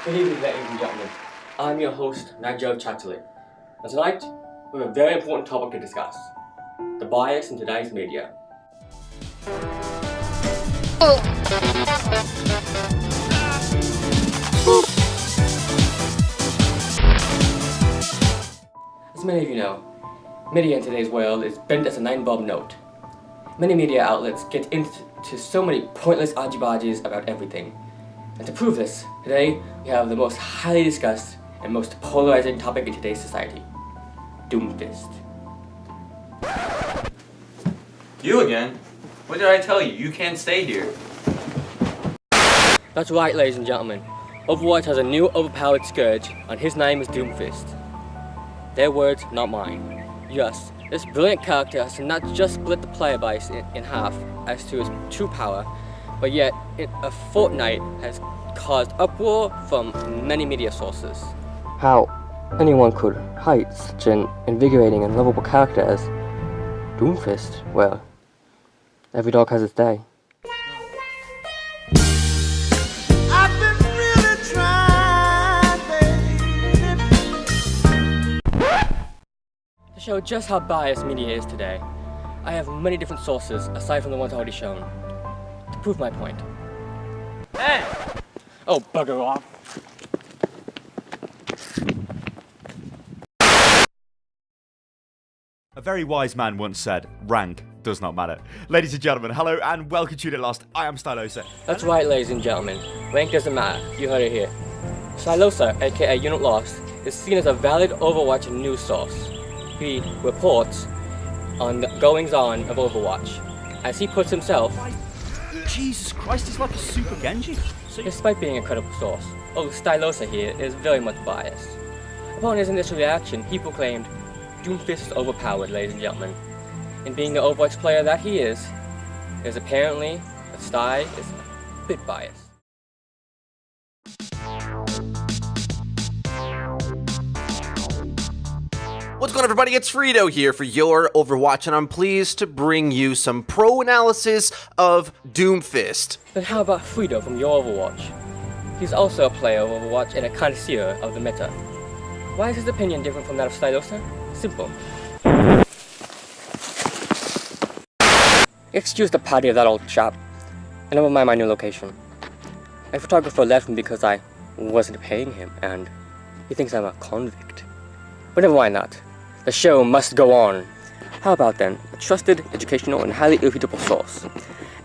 Good evening, ladies and gentlemen. I'm your host, Nigel Chatterley. And tonight, we have a very important topic to discuss: the bias in today's media. As many of you know, media in today's world is bent as a 9-bob note. Many media outlets get into so many pointless argy-bargies about everything. And to prove this, today we have the most highly discussed and most polarizing topic in today's society: Doomfist. You again? What did I tell you? You can't stay here. That's right, ladies and gentlemen. Overwatch has a new overpowered scourge, and his name is Doomfist. Their words, not mine. Yes, this brilliant character has not just split the player base in half as to his true power, but yet in a fortnight has caused uproar from many media sources. How anyone could hide such an invigorating and lovable character as Doomfist? Well, every dog has its day. To show just how biased media is today, I have many different sources aside from the ones already shown to prove my point. Hey! Oh, bugger off. A very wise man once said, rank does not matter. Ladies and gentlemen, hello and welcome to Unit Lost. I am Stylosa. That's right, ladies and gentlemen. Rank doesn't matter. You heard it here. Stylosa, aka Unit Lost, is seen as a valid Overwatch news source. He reports on the goings-on of Overwatch. As he puts himself, Jesus Christ, he's like a super Genji. despite being a credible source, Stylosa here is very much biased. Upon his initial reaction, he proclaimed, "Doomfist is overpowered, ladies and gentlemen." And being the Overwatch player that he is apparently, that Sty is a bit biased. What's going on, everybody? It's Frito here for your Overwatch, and I'm pleased to bring you some pro analysis of Doomfist. But how about Frito from your Overwatch? He's also a player of Overwatch and a connoisseur of the meta. Why is his opinion different from that of Stylosa? Simple. Excuse the party of that old chap, and never mind my new location. My photographer left me because I wasn't paying him, and he thinks I'm a convict. But never mind that. The show must go on. How about then, a trusted, educational, and highly irrefutable source.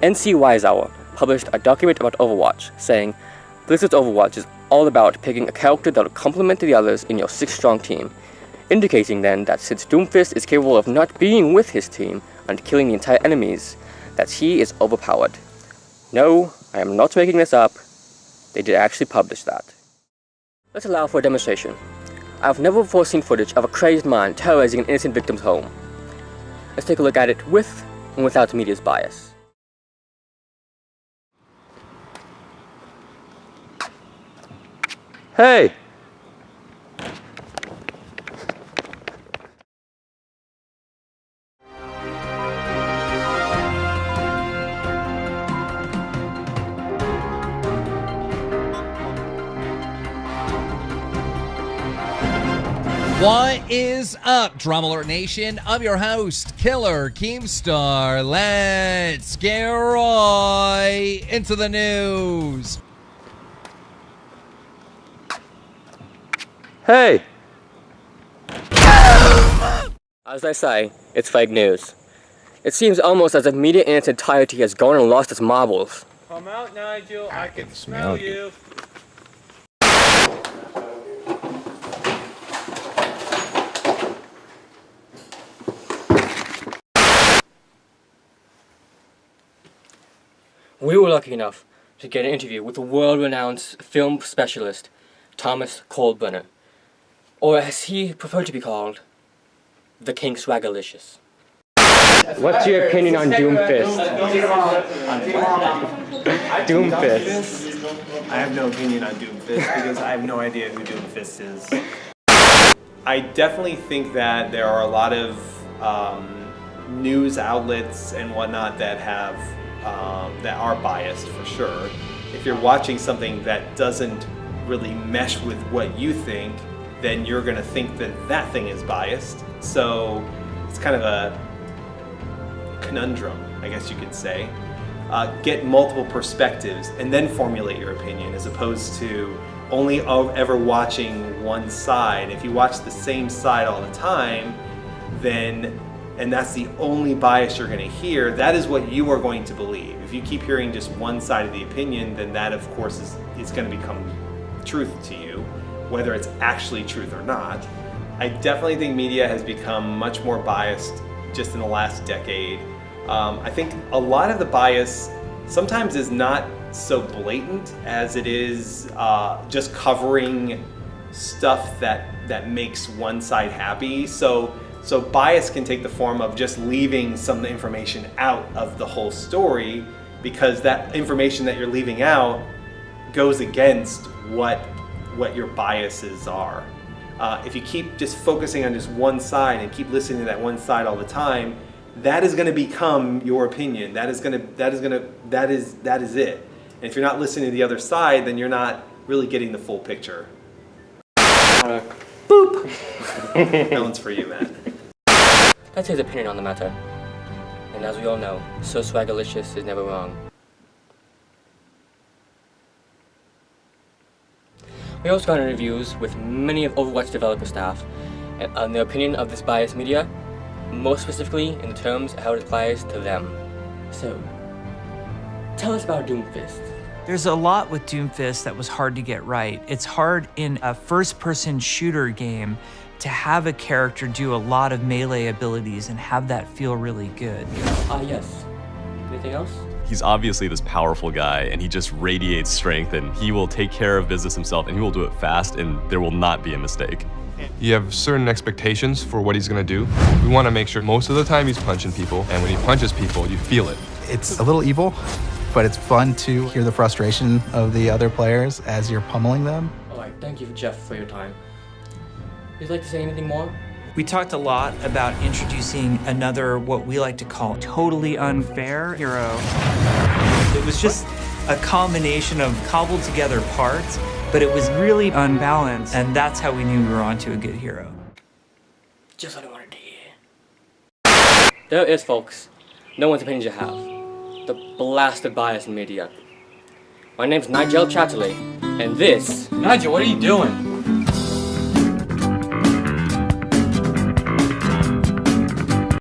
NC Wisehour published a document about Overwatch, saying, Blizzard's Overwatch is all about picking a character that will complement the others in your 6-strong team, indicating then that since Doomfist is capable of not being with his team and killing the entire enemies, that he is overpowered. No, I am not making this up. They did actually publish that. Let's allow for a demonstration. I have never before seen footage of a crazed man terrorizing an innocent victim's home. Let's take a look at it with and without media's bias. Hey! What is up, Drama Alert Nation? I'm your host, Killer Keemstar. Let's get right into the news. Hey! As I say, it's fake news. It seems almost as if media in its entirety has gone and lost its marbles. Come out, Nigel. I can smell you. We were lucky enough to get an interview with the world-renowned film specialist, Thomas Coldbrenner, or as he preferred to be called, the King Swaggerlicious. What's your opinion on Doomfist? Doomfist. I have no opinion on Doomfist because I have no idea who Doomfist is. I definitely think that there are a lot of news outlets and whatnot that have that are biased for sure. If you're watching something that doesn't really mesh with what you think, then you're going to think that that thing is biased. So it's kind of a conundrum, I guess you could say. Get multiple perspectives and then formulate your opinion, as opposed to only ever watching one side. If you watch the same side all the time, then, and that's the only bias you're going to hear, that is what you are going to believe. If you keep hearing just one side of the opinion, then that of course is going to become truth to you, whether it's actually truth or not. I definitely think media has become much more biased just in the last decade. I think a lot of the bias sometimes is not so blatant as it is just covering stuff that makes one side happy. So bias can take the form of just leaving some information out of the whole story, because that information that you're leaving out goes against what your biases are. If you keep just focusing on just one side and keep listening to that one side all the time, that is going to become your opinion. That is it. And if you're not listening to the other side, then you're not really getting the full picture. Boop. That one's for you, Matt. That's his opinion on the matter. And as we all know, so swagalicious is never wrong. We also got interviews with many of Overwatch developer staff and on their opinion of this biased media, most specifically in the terms of how it applies to them. So, tell us about Doomfist. There's a lot with Doomfist that was hard to get right. It's hard in a first-person shooter game to have a character do a lot of melee abilities and have that feel really good. Yes. Anything else? He's obviously this powerful guy, and he just radiates strength, and he will take care of business himself, and he will do it fast, and there will not be a mistake. You have certain expectations for what he's gonna do. We wanna make sure most of the time he's punching people, and when he punches people, you feel it. It's a little evil, but it's fun to hear the frustration of the other players as you're pummeling them. Alright, thank you, Jeff, for your time. Would you like to say anything more? We talked a lot about introducing another, what we like to call, totally unfair hero. It was just a combination of cobbled together parts, but it was really unbalanced, and that's how we knew we were onto a good hero. Just what I wanted to hear. There it is, folks. No one's opinion you have. The blasted bias in media. My name's Nigel Chatterley, and this... Nigel, what are you doing?